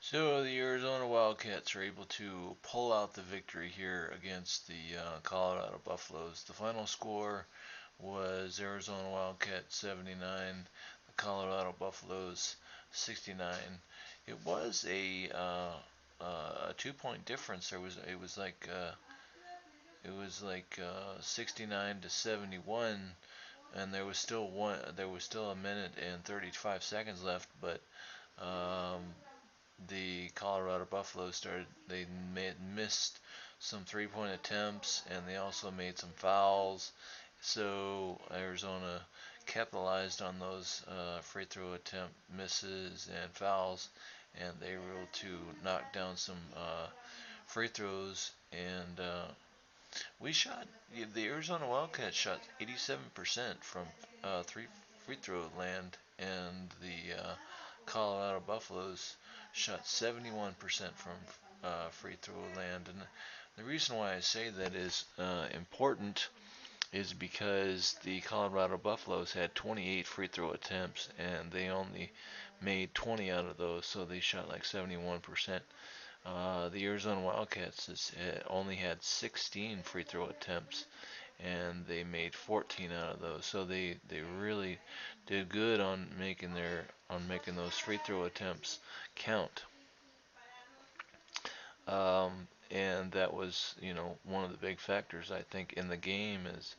So the Arizona Wildcats are able to pull out the victory here against the Colorado Buffaloes. The final score was Arizona Wildcats 79, the Colorado Buffaloes 69. It was a 2 point difference. It was like 69 to 71, and there was still a minute and 35 seconds left, but um, the Colorado Buffaloes missed some 3 point attempts, and they also made some fouls. So Arizona capitalized on those free throw attempt misses and fouls, and they were able to knock down some free throws. And we shot the Arizona Wildcats shot 87% from three free throw land, and the Colorado Buffaloes shot 71% from free throw land. And the reason why I say that is important is because the Colorado Buffaloes had 28 free throw attempts and they only made 20 out of those, so they shot like 71%. The Arizona Wildcats only had 16 free throw attempts and they made 14 out of those. So they really did good on making those free throw attempts count. And that was, one of the big factors I think in the game is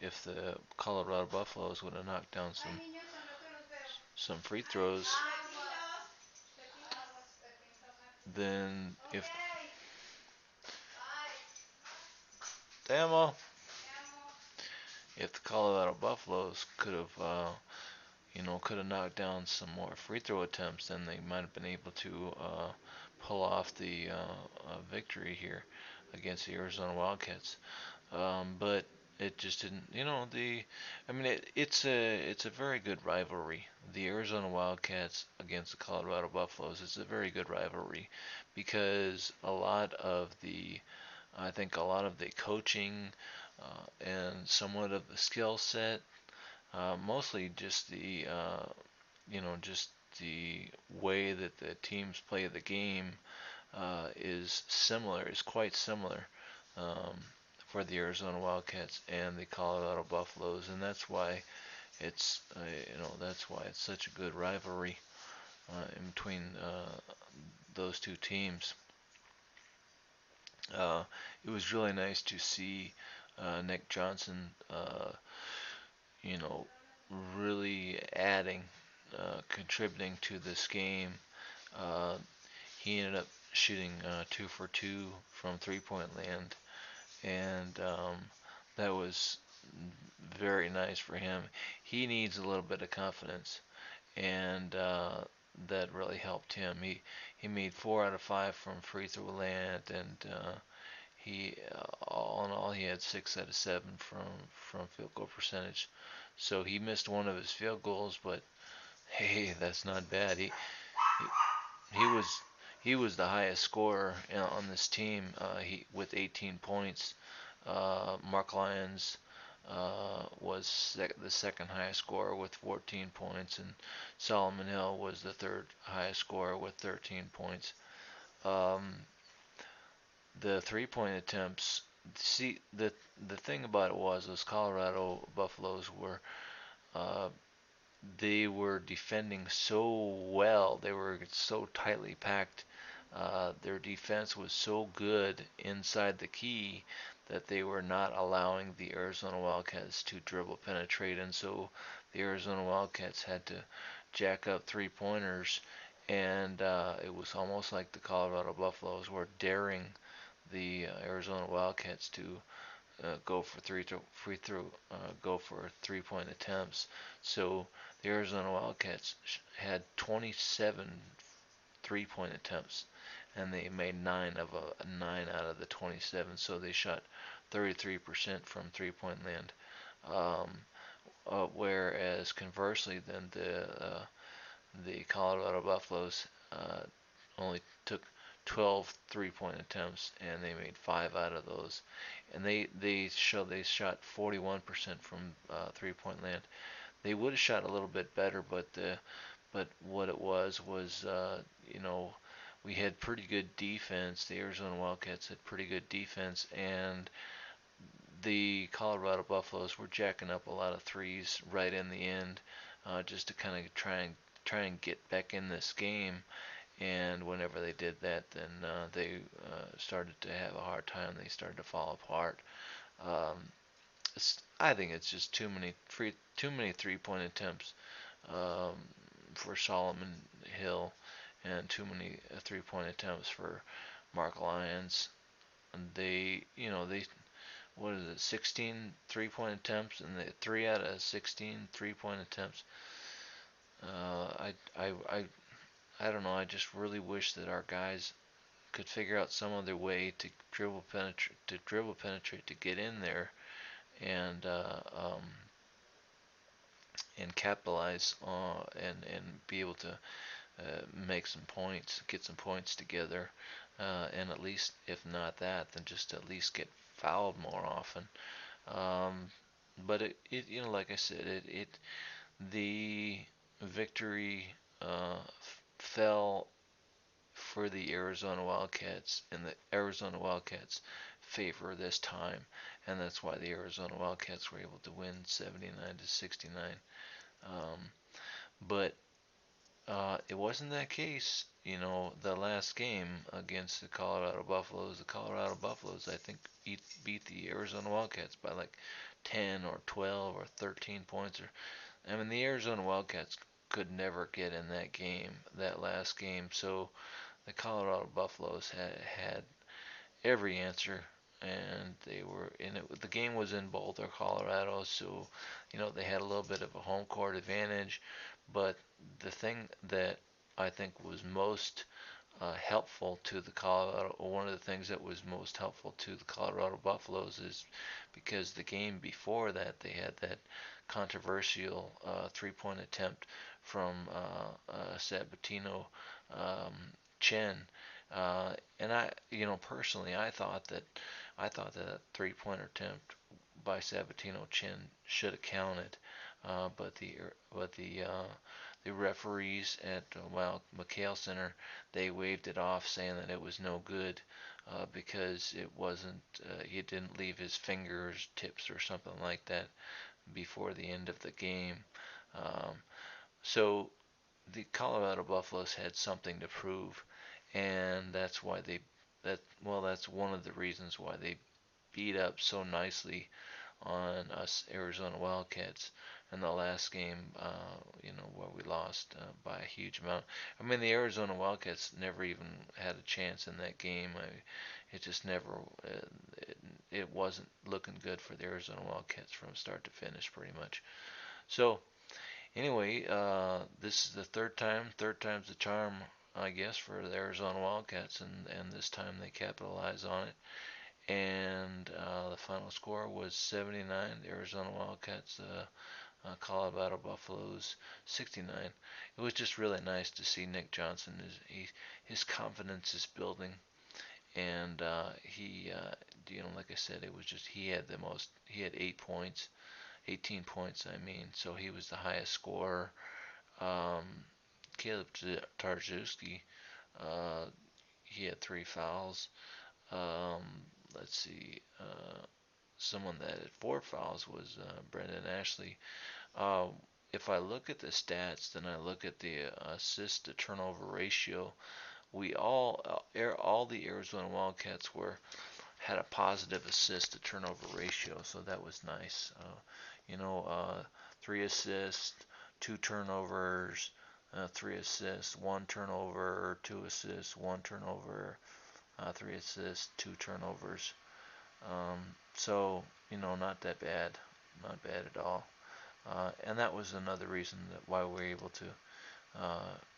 if the Colorado Buffaloes would have knocked down some free throws, then Damo, if the Colorado Buffaloes could have knocked down some more free throw attempts, then they might have been able to pull off the victory here against the Arizona Wildcats. But it just didn't. It's a very good rivalry. The Arizona Wildcats against the Colorado Buffaloes. It's a very good rivalry because I think a lot of the coaching and somewhat of the skill set, mostly just the way that the teams play the game is quite similar um, for the Arizona Wildcats and the Colorado Buffaloes, and that's why it's such a good rivalry in between those two teams. Uh, it was really nice to see Nick Johnson, you know, really contributing to this game. Uh, he ended up shooting 2 for 2 from 3 point land, and that was very nice for him. He needs a little bit of confidence, and that really helped him. He made 4 out of 5 from free throw land, and he all in all he had 6 out of 7 from field goal percentage. So he missed one of his field goals, but hey, that's not bad. He was he was the highest scorer on this team. He with 18 points. Mark Lyons was the second highest scorer with 14 points, and Solomon Hill was the third highest scorer with 13 points. Um, the 3 point attempts. See, the thing about it was those Colorado Buffaloes uh, were defending so well. They were so tightly packed. Their defense was so good inside the key that they were not allowing the Arizona Wildcats to dribble penetrate, and so the Arizona Wildcats had to jack up 3 pointers, and it was almost like the Colorado Buffaloes were daring the Arizona Wildcats to go for go for 3 point attempts. So the Arizona Wildcats had 27 3 point attempts, and they made 9 out of the 27. So they shot 33% from 3 point land. Um, whereas conversely, then the Colorado Buffaloes only took 12 3 point attempts and they made 5 out of those. And they shot 41% from 3 point land. They would have shot a little bit better, but but what it was, you know, we had pretty good defense. The Arizona Wildcats had pretty good defense, and the Colorado Buffaloes were jacking up a lot of threes right in the end, just to kind of try and get back in this game. And whenever they did that, then they started to have a hard time. They started to fall apart. Um, I think it's just too many three-point attempts um, for Solomon Hill, and too many three-point attempts for Mark Lyons. And they what is it, 16 three-point attempts, and the 3 out of 16 three-point attempts. I don't know. I just really wish that our guys could figure out some other way to dribble penetrate to get in there and capitalize on and be able to make some points, get some points together, and at least if not that, then just at least get fouled more often. Um, but like I said, the victory fell for the Arizona Wildcats in the Arizona Wildcats' favor this time, and that's why the Arizona Wildcats were able to win 79-69. Um, but it wasn't that case. The last game against the Colorado Buffaloes, I think, beat the Arizona Wildcats by like 10 or 12 or 13 points. I mean, the Arizona Wildcats could never get in that last game. So the Colorado Buffaloes had every answer, and they were in it. The game was in Boulder, Colorado, so they had a little bit of a home court advantage. But the thing that I think was most helpful to the Colorado, or one of the things that was most helpful to the Colorado Buffaloes, is because the game before that they had that controversial three-point attempt from Sabatino um, Chen, and personally, I thought that three-pointer attempt by Sabatino Chen should have counted, but the referees at McHale Center, they waved it off, saying that it was no good because it wasn't. He didn't leave his fingers tips or something like that before the end of the game. Um, so the Colorado Buffaloes had something to prove, and that's one of the reasons why they beat up so nicely on us Arizona Wildcats in the last game, where we lost by a huge amount. I mean, the Arizona Wildcats never even had a chance in that game. It just never, it wasn't looking good for the Arizona Wildcats from start to finish, pretty much. So, anyway, this is the third time. Third time's the charm, I guess, for the Arizona Wildcats, and this time they capitalize on it. And the final score was 79. The Arizona Wildcats, Colorado Buffaloes 69. It was just really nice to see Nick Johnson. His confidence is building, and like I said, it was just he had the most. He had 8 points, 18 points. I mean, so he was the highest scorer. Um, Caleb Tarczewski, uh, he had 3 fouls. Um, let's see, someone that had 4 fouls was Brendan Ashley. Uh, if I look at the stats, then I look at the assist to turnover ratio. We all the Arizona Wildcats had a positive assist to turnover ratio, so that was nice. 3 assists, 2 turnovers, 3 assists, 1 turnover, 2 assists, 1 turnover, 3 assists, 2 turnovers. So not that bad, not bad at all. And that was another reason that why we were able to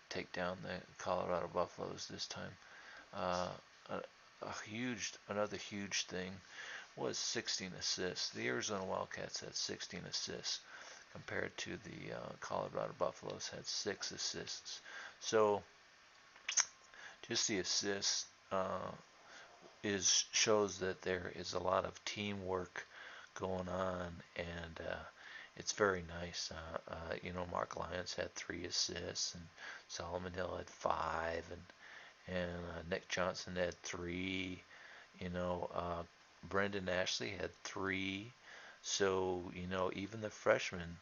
take down the Colorado Buffaloes this time. Uh, a, another huge thing was 16 assists. The Arizona Wildcats had 16 assists compared to the Colorado Buffaloes had 6 assists. So just the assists shows that there is a lot of teamwork going on, and it's very nice. Mark Lyons had 3 assists, and Solomon Hill had 5, and Nick Johnson had 3. You know, Brendan Ashley had 3. So even the freshman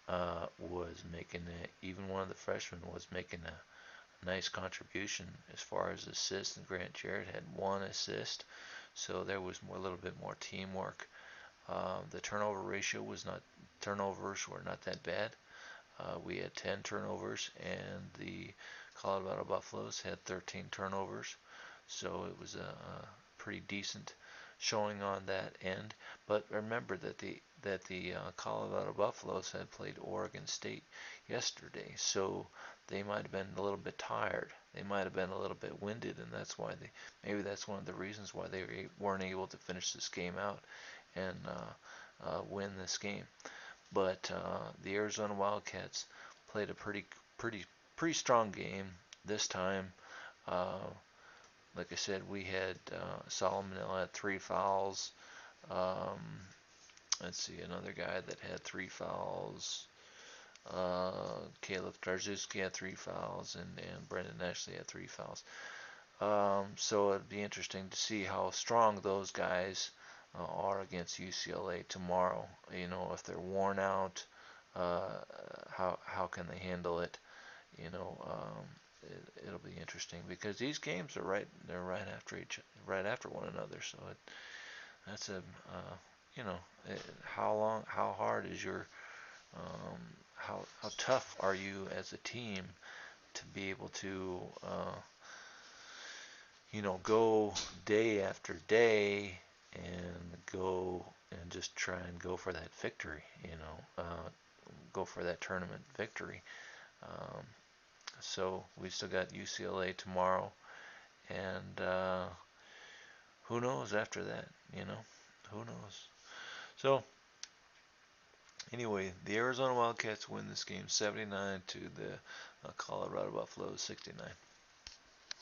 was making it. Even one of the freshmen was making a nice contribution as far as assists. And Grant Jarrett had 1 assist. So there was a little bit more teamwork. The turnovers were not that bad. We had 10 turnovers, and the Colorado Buffaloes had 13 turnovers. So it was a pretty decent showing on that end. But remember that the Colorado Buffaloes had played Oregon State yesterday, so they might have been a little bit tired. They might have been a little bit winded, and maybe that's one of the reasons why they weren't able to finish this game out and win this game. But the Arizona Wildcats played a pretty strong game this time. Uh, like I said, we had Solomon Hill had 3 fouls. Um, let's see, another guy that had 3 fouls. Caleb Tarzuski had 3 fouls, and Brendan Ashley had 3 fouls. So it'd be interesting to see how strong those guys are against UCLA tomorrow. If they're worn out, how can they handle it? It'll be interesting because these games they're right after one another. So that's how hard is um, how tough are you as a team to be able to go day after day and go and just try and go for that victory, go for that tournament victory. Um, so we still got UCLA tomorrow, and who knows after that, who knows. So anyway, the Arizona Wildcats win this game 79 to the Colorado Buffaloes 69.